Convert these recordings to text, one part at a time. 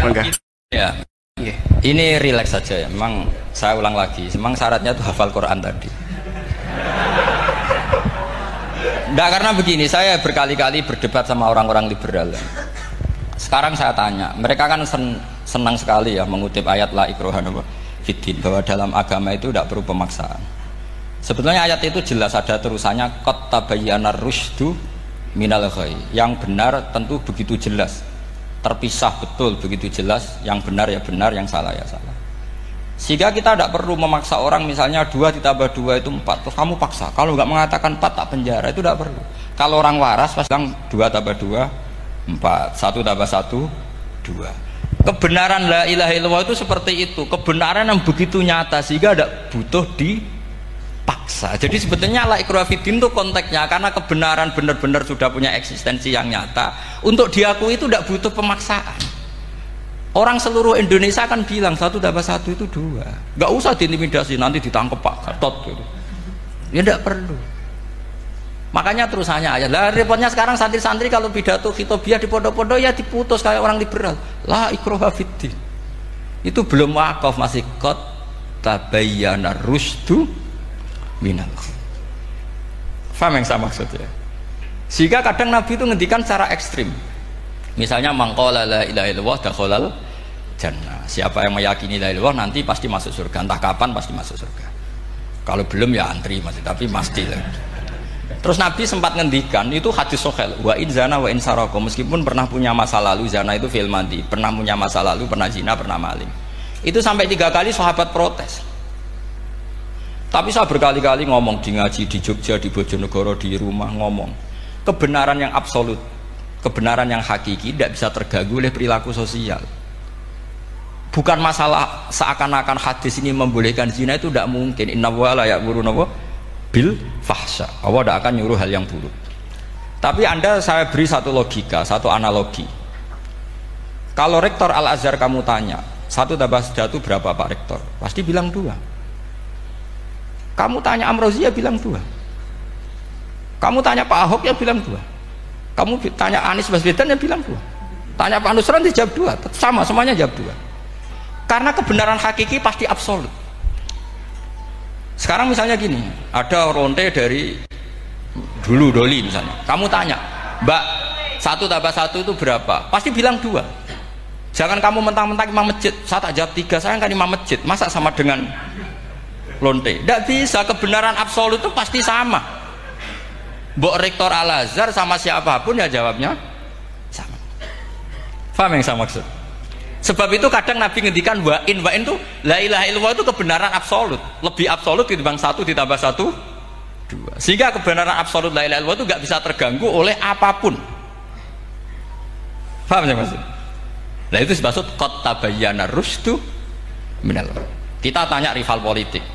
Enggak. Ya. Ini rileks saja ya. Memang saya ulang lagi. Memang syaratnya itu hafal Quran tadi. Enggak, karena begini, saya berkali-kali berdebat sama orang-orang liberal. Sekarang saya tanya, mereka kan senang sekali ya mengutip ayat la ikraha fiddin, bahwa dalam agama itu tidak perlu pemaksaan. Sebetulnya ayat itu jelas ada terusannya qad tabayyana rusydu minal ghayy. Yang benar tentu begitu jelas, terpisah betul begitu jelas, yang benar ya benar, yang salah ya salah. Sehingga kita tidak perlu memaksa orang, misalnya 2 ditambah 2 itu 4, terus kamu paksa, kalau nggak mengatakan 4 tak penjara, itu tidak perlu. Kalau orang waras pasti bilang 2 tambah 2 4, 1 tambah 1 2. Kebenaran la ilaha illallah itu seperti itu, kebenaran yang begitu nyata sehingga tidak butuh dipaksa. Jadi sebetulnya la ikraha fiddin itu konteksnya, karena kebenaran benar-benar sudah punya eksistensi yang nyata, untuk diakui itu tidak butuh pemaksaan. Orang seluruh Indonesia kan bilang 1 tambah 1 itu 2, nggak usah diintimidasi nanti ditangkap Pak Gatot gitu. Ya tidak perlu. Makanya terusannya aja lah, repotnya sekarang santri-santri kalau pidato khitobiah di pondok-pondok ya diputus kayak orang liberal, la ikraha fiddin. Itu belum wakaf, masih qad tabayyana rusydu minal ghayy. Paham yang saya maksud ya? Sehingga kadang Nabi itu ngendikan secara ekstrim, misalnya mangqala la ilaha illallah dakhalal jannah, siapa yang meyakini la ilaha illallah nanti pasti masuk surga, entah kapan pasti masuk surga, kalau belum ya antri masih, tapi pasti lah. Terus Nabi sempat ngendikan, itu hadis sahih, wa in zana wa in saraka, meskipun pernah punya masa lalu, zana itu fi'il madhi, pernah punya masa lalu, pernah zina, pernah maling, itu sampai 3 kali sahabat protes. Tapi saya berkali-kali ngomong di ngaji di Jogja, di Bojonegoro, di rumah ngomong, kebenaran yang absolut, kebenaran yang hakiki tidak bisa terganggu oleh perilaku sosial. Bukan masalah seakan-akan hadis ini membolehkan zina, itu tidak mungkin. Inna wa la ya'muru bil fahsya, Allah tidak akan nyuruh hal yang buruk. Tapi saya beri satu logika, satu analogi. Kalau rektor Al-Azhar kamu tanya 1 tambah 1 berapa Pak Rektor, pasti bilang 2. Kamu tanya Amrozi ya bilang 2. Kamu tanya Pak Ahok ya bilang 2. Kamu tanya Anies Baswedan ya bilang 2. Tanya Pak Nusron dijawab 2. Sama, semuanya jawab 2. Karena kebenaran hakiki pasti absolut. Sekarang misalnya gini, ada ronte dari dulu Doli misalnya, kamu tanya Mbak 1 tambah 1 itu berapa, pasti bilang 2. Jangan kamu mentang-mentang imam masjid, saya tak jawab 3, saya kan imam masjid, masa sama dengan lonte? Tidak bisa, kebenaran absolut itu pasti sama. Mbok rektor Al-Azhar sama siapapun ya jawabnya sama. Paham yang saya maksud? Sebab itu kadang Nabi ngendikan wa in itu la ilaha illallah itu kebenaran absolut, lebih absolut ketimbang 1 ditambah 1 2. Sehingga kebenaran absolut la ilaha illallah itu nggak bisa terganggu oleh apapun. Paham ya maksud? Nah itu dimaksud qad tabayyana rusydu minal ghayy. Kita tanya rival politik,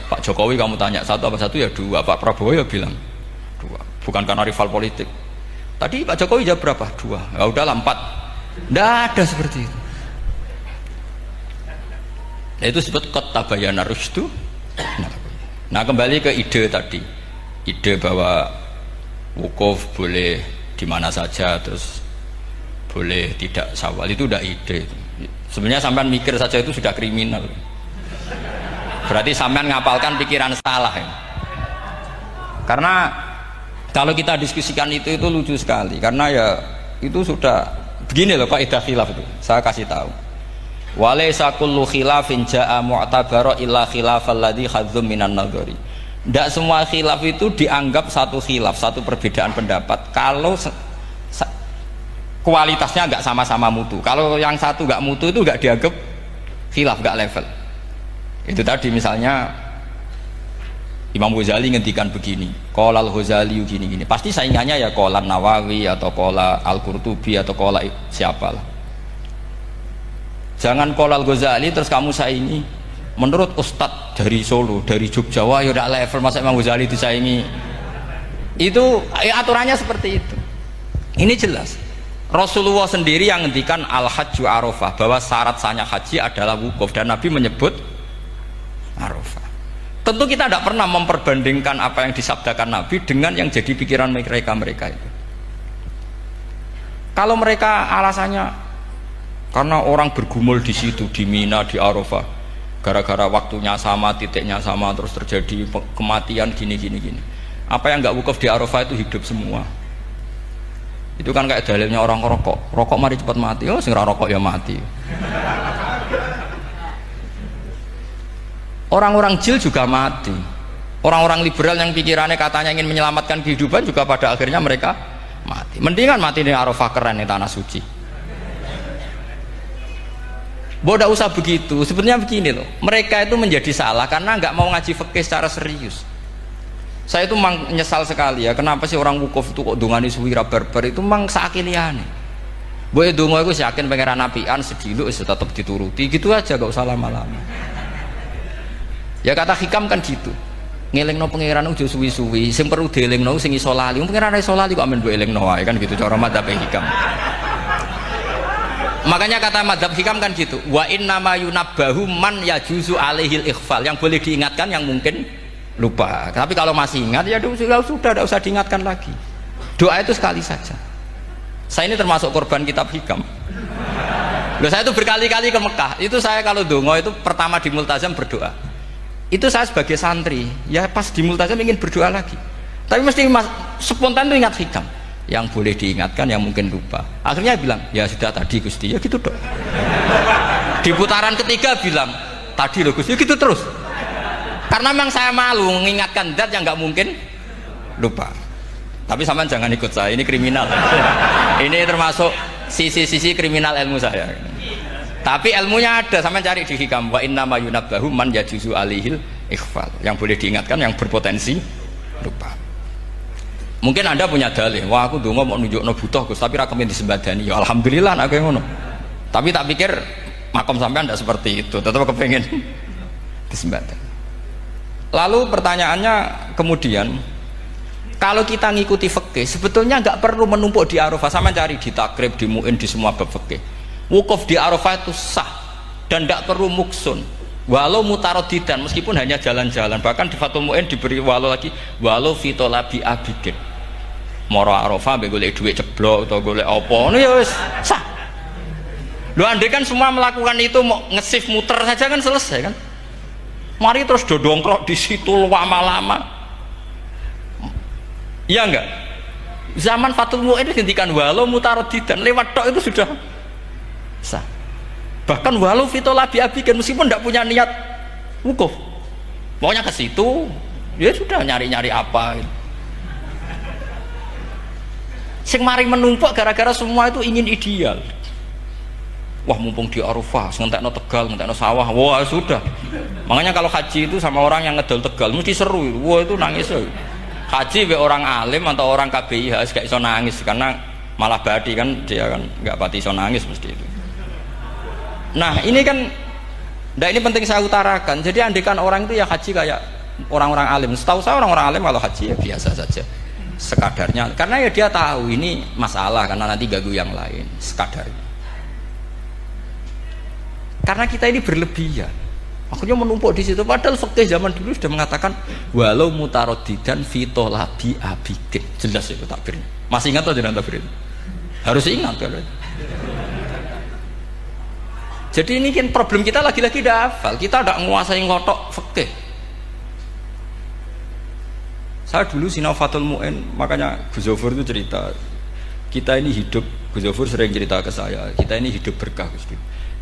Pak Jokowi kamu tanya 1 tambah 1 ya 2, Pak Prabowo ya bilang 2, bukan karena rival politik. Tadi Pak Jokowi jawab berapa? 2, ya udahlah 4. Tidak ada seperti itu. Nah, itu disebut qad tabayyana rusydu. Nah kembali ke ide tadi, ide bahwa wukuf boleh di mana saja, terus boleh tidak syawal, itu udah ide. Sebenarnya sampean mikir saja itu sudah kriminal. Berarti sampean ngapalkan pikiran salah ya. Karena kalau kita diskusikan itu lucu sekali, karena ya itu sudah begini loh kaidah khilaf itu, saya kasih tahu. Walaysa kullu khilafin jaa mu'tabara illa khilafal ladzi khadzum minan nadhari. Tidak semua khilaf itu dianggap satu khilaf, satu perbedaan pendapat kalau kualitasnya nggak sama-sama mutu. Kalau yang satu nggak mutu itu nggak dianggap khilaf, nggak level. Itu tadi misalnya Imam Ghazali ngendikan begini, qala al-Ghazali gini-gini, pasti saingannya ya qala Nawawi atau qala Al-Qurtubi atau qala siapalah. Jangan qala al-Ghazali terus kamu saingi menurut Ustadz dari Solo, dari Jogja, wah ya udah level, masa Imam Ghazali disaingi. Itu aturannya seperti itu. Ini jelas Rasulullah sendiri yang ngendikan al-hajju arafah, bahwa syarat sahnya haji adalah wukuf, dan Nabi menyebut arafah. Tentu kita tidak pernah memperbandingkan apa yang disabdakan Nabi dengan yang jadi pikiran mereka itu. Kalau mereka alasannya Karena orang bergumul di situ, di Mina, di Arafah, gara-gara waktunya sama, titiknya sama, terus terjadi kematian gini. Apa yang nggak wukuf di Arafah itu hidup semua. Itu kan kayak dalilnya orang rokok mari cepat mati. Oh, sing rokok ya mati. Orang-orang jil juga mati. Orang-orang liberal yang pikirannya katanya ingin menyelamatkan kehidupan juga pada akhirnya mereka mati. Mendingan mati di Arafah, keren di tanah suci. Bodoh usah begitu. Sebenarnya begini loh, mereka itu menjadi salah karena nggak mau ngaji fikih secara serius. Saya itu menyesal sekali ya, kenapa sih orang wukuf itu kok dungani suwira barbar itu memang sakiliane. Boy dongo aku yakin pangeran apian sediluk tetap dituruti gitu aja, gak usah lama-lama. Ya kata hikam kan gitu. Ngelingno pangeran udah suwi-suwi, sing perlu dielingno sing iso lali. Pangeran iso lali kok amen mbok elingno wae kan gitu cara madzhab hikam. Makanya kata madzhab hikam kan gitu, wa inna ma yunabbahu man yajuzu alaihil ikhfal, yang boleh diingatkan yang mungkin lupa. Tapi kalau masih ingat ya sudah tidak usah diingatkan lagi. Doa itu sekali saja. Saya ini termasuk korban kitab hikam. Loh, saya itu berkali-kali ke Mekah. Itu saya kalau dongo itu pertama di Multazam berdoa. Itu saya sebagai santri, ya pas di Multazam ingin berdoa lagi. Tapi mesti spontan itu ingat hikam. Yang boleh diingatkan yang mungkin lupa. Akhirnya bilang ya sudah tadi Gusti, ya gitu dong. Di putaran ketiga bilang tadi loh Gusti, gitu terus. Karena memang saya malu mengingatkan zat yang nggak mungkin lupa. Tapi sampean jangan ikut saya, ini kriminal. Ini termasuk sisi-sisi kriminal ilmu saya. Tapi ilmunya ada, sampean cari di hikam, wa inna ma yunabbahu man yajuzu alihil ikhfal, yang boleh diingatkan yang berpotensi lupa. Mungkin Anda punya dalih, wah aku dongo mau nunjukno butuh Gus, tapi rakemin disembadani. Ya alhamdulillah aku yang ngono. Tapi tak pikir makom sampean tidak seperti itu, tetap kepengen disembadani. Lalu pertanyaannya kemudian, kalau kita ngikuti fikih sebetulnya nggak perlu menumpuk di Arafah. Sama cari di takrib, di mu'in, di semua bab fikih, wukuf di Arafah itu sah dan tidak perlu muksun walau mutarodidan, meskipun hanya jalan-jalan. Bahkan di Fathul Mu'in diberi walau lagi, walau fitolabi abidin, moro Arafah be golek duit ceblok atau golek apa ini ya wis sah. Loh, andai kan semua melakukan itu mau ngesif muter saja kan selesai kan. Mari terus dodongkrok di situ lama-lama. Iya enggak? Zaman Fathul Mu'in dihentikan walau mutarodidan, lewat tok itu sudah sah. Bahkan walau fitolabi abikan, meskipun tidak punya niat wukuf, pokoknya ke situ ya sudah nyari-nyari apa gitu. Sing mari menumpuk gara-gara semua itu ingin ideal. Wah mumpung di Arafah, ngentekno Tegal, ngentekno sawah, wah sudah. Makanya kalau haji itu sama orang yang ngedol Tegal mesti seru, wah itu nangis. Haji be orang alim atau orang KBIH gak iso nangis karena malah badi kan, dia kan nggak pati iso nangis mesti itu. Nah ini kan, nah ini penting saya utarakan. Jadi andikan orang itu ya haji kayak orang-orang alim. Setahu saya orang-orang alim kalau haji ya biasa saja, sekadarnya. Karena ya dia tahu ini masalah karena nanti ganggu yang lain, sekadarnya. Karena kita ini berlebihan, akhirnya menumpuk di situ. Padahal fikih zaman dulu sudah mengatakan walau mutarodidan fitolabi abidin, jelas itu takbirnya. Masih ingat atau jangan takbir itu? Harus ingat kan? Jadi ini kan problem kita lagi-lagi tidak hafal, kita tidak menguasai ngotok fikih. Saya dulu sinau Fathul Mu'in, makanya Gus Zofur itu cerita, kita ini hidup, Gus Zofur sering cerita ke saya, kita ini hidup berkah Gus.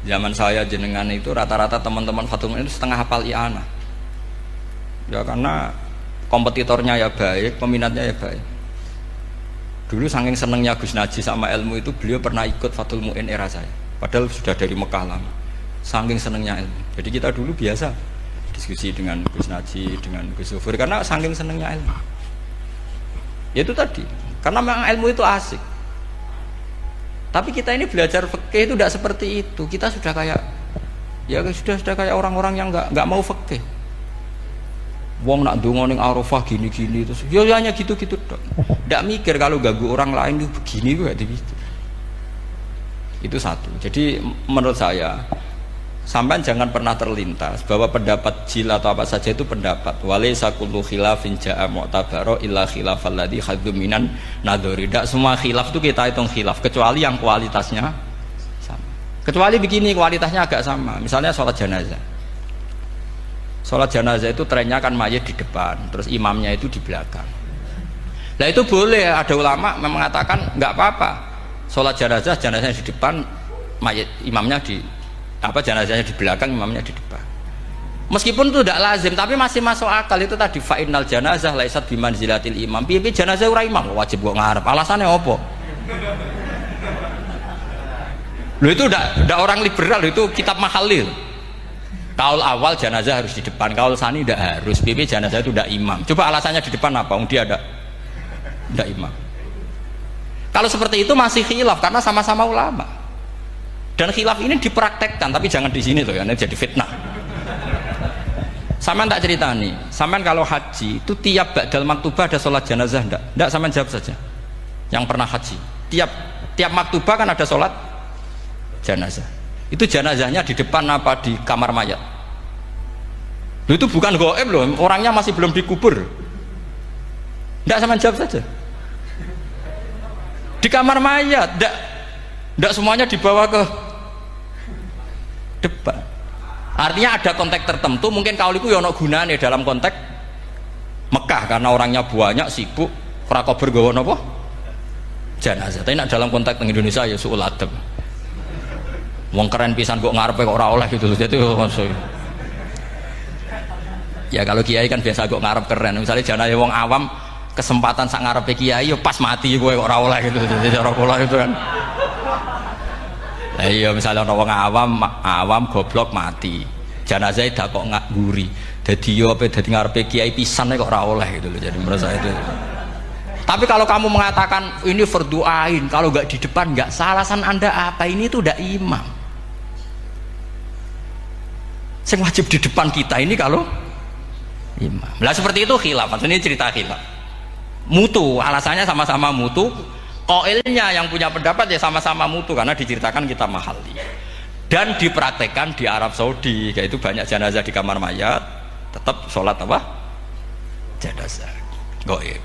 Zaman saya jenengan itu rata-rata teman-teman Fathul Mu'in itu setengah hafal i'anah. Ya karena kompetitornya ya baik, peminatnya ya baik. Dulu saking senengnya Gus Naji sama ilmu itu, beliau pernah ikut Fathul Mu'in era saya. Padahal sudah dari Mekah lama, saking senengnya ilmu. Jadi kita dulu biasa diskusi dengan Gus Naji, dengan Gus Zofur, karena saking senengnya ilmu. Ya itu tadi, karena memang ilmu itu asik. Tapi kita ini belajar fikih itu tidak seperti itu. Kita sudah kayak, ya sudah kayak orang-orang yang nggak mau fikih. Wong nak dongo ning Arafah gini-gini terus, ya hanya gitu-gitu dok. Tidak mikir kalau ganggu orang lain itu begini gue gitu. Itu satu. Jadi menurut saya sampai jangan pernah terlintas bahwa pendapat jil atau apa saja itu pendapat. Walaysa kullu khilafin ja'a mu'tabaro illa khilafal ladzi hadzu minan nadhari. Tidak semua khilaf itu kita hitung khilaf kecuali yang kualitasnya sama. Kecuali begini kualitasnya agak sama, misalnya sholat jenazah. Sholat jenazah itu trennya kan mayit di depan, terus imamnya itu di belakang. Nah itu boleh, ada ulama mengatakan nggak apa-apa. Sholat jenazahnya di depan, mayit imamnya di jenazahnya di belakang, imamnya di depan. Meskipun itu tidak lazim, tapi masih masuk akal. Itu tadi fa'innal janazah laisat bimanzilatil imam. Piye jenazah ora imam wajib kok ngarep. Alasannya apa? Loh itu udah orang liberal, itu kitab Mahalil. Kaul awal jenazah harus di depan, kaul sani tidak harus. Piye jenazah itu tidak imam. Coba alasannya di depan apa? Dia ada tidak imam. Kalau seperti itu masih khilaf karena sama-sama ulama. Dan khilaf ini dipraktekkan, tapi jangan di sini loh ya, ini jadi fitnah. Sampean tak cerita nih, sampean kalau haji itu tiap ba'dal maktubah ada sholat jenazah enggak? Enggak, sampean jawab saja. Yang pernah haji, tiap maktubah kan ada sholat jenazah. Itu jenazahnya di depan apa di kamar mayat? Loh, itu bukan gaib loh, orangnya masih belum dikubur. Enggak, sampean jawab saja. Di kamar mayat, enggak semuanya dibawa ke depan. Artinya ada konteks tertentu, mungkin kaul itu yono gunane dalam konteks Mekah karena orangnya banyak sibuk prakober gawa napa jenazah. Tapi dalam konteks Indonesia ya suul adab. Wong keren pisan kok ngarepe kok ora oleh gitu. Jadi ya kalau kiai kan biasa kok ngarep keren. Misalnya jenazah wong awam kesempatan sak ngarepe kiai ya pas mati kowe kok ora oleh gitu. Jadi cara kula itu kan. Iya misalnya orang awam goblok mati, jenazah dah kok nggak guri, jadi yo apa jadi ngarepe kiai pisan kok ora oleh gitu loh. Jadi menurut saya itu. Tapi kalau kamu mengatakan ini fardhu ain, kalau nggak di depan nggak salah, alasan anda apa? Ini tuh udah imam. Yang wajib di depan kita ini kalau imam. Lah seperti itu khilaf, ini cerita khilaf. Mutu, alasannya sama-sama mutu. Qailnya yang punya pendapat ya sama-sama mutu karena diceritakan kita mahali dan dipraktekkan di Arab Saudi, yaitu banyak jenazah di kamar mayat tetap sholat apa? Jenazah gaib.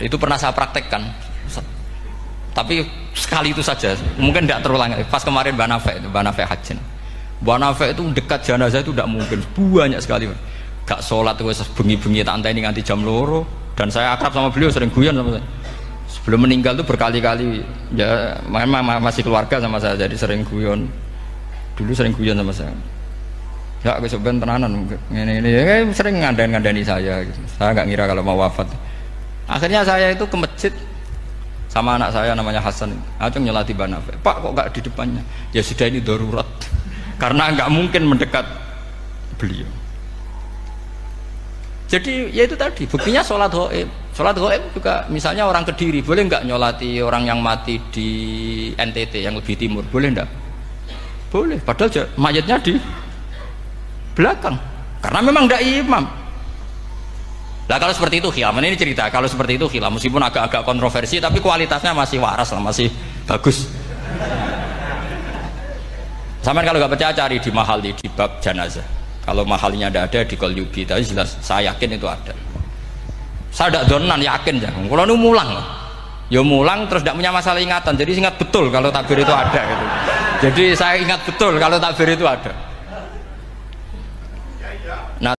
Itu pernah saya praktekkan, tapi sekali itu saja, mungkin tidak terulang. Pas kemarin Banafe Hajin, Banafe itu dekat jenazah itu tidak mungkin, banyak sekali. Gak sholat itu bengi-bengi tak anteni nganti jam loro. Dan saya akrab sama beliau, sering guyon sama saya. Sebelum meninggal tuh berkali-kali ya memang masih keluarga sama saya, jadi sering guyon. Dulu sering guyon sama saya. Ya aku sebenarnya tenanan ini ya, sering ngandani saya gitu. Saya nggak ngira kalau mau wafat. Akhirnya saya itu ke masjid sama anak saya namanya Hasan. Acung nyelati Banafe. Pak kok nggak di depannya? Ya sudah ini darurat. Karena nggak mungkin mendekat beliau. Jadi ya itu tadi buktinya sholat gaib. Sholat gaib juga misalnya orang Kediri boleh nggak nyolati orang yang mati di NTT yang lebih timur, boleh nggak? Boleh, padahal mayatnya di belakang karena memang tidak imam. Nah kalau seperti itu khilaf, ini cerita kalau seperti itu khilaf meskipun agak-agak kontroversi tapi kualitasnya masih waras lah, masih bagus. Sampai kalau nggak percaya cari di Mahali di bab jenazah. Kalau mahalnya tidak ada di Qalyubi, tapi jelas saya yakin itu ada. Saya tidak donan yakin jangan. Kalau nu mulang, ya mulang terus tidak punya masalah ingatan. Jadi ingat betul kalau takbir itu ada. Gitu. Jadi saya ingat betul kalau takbir itu ada.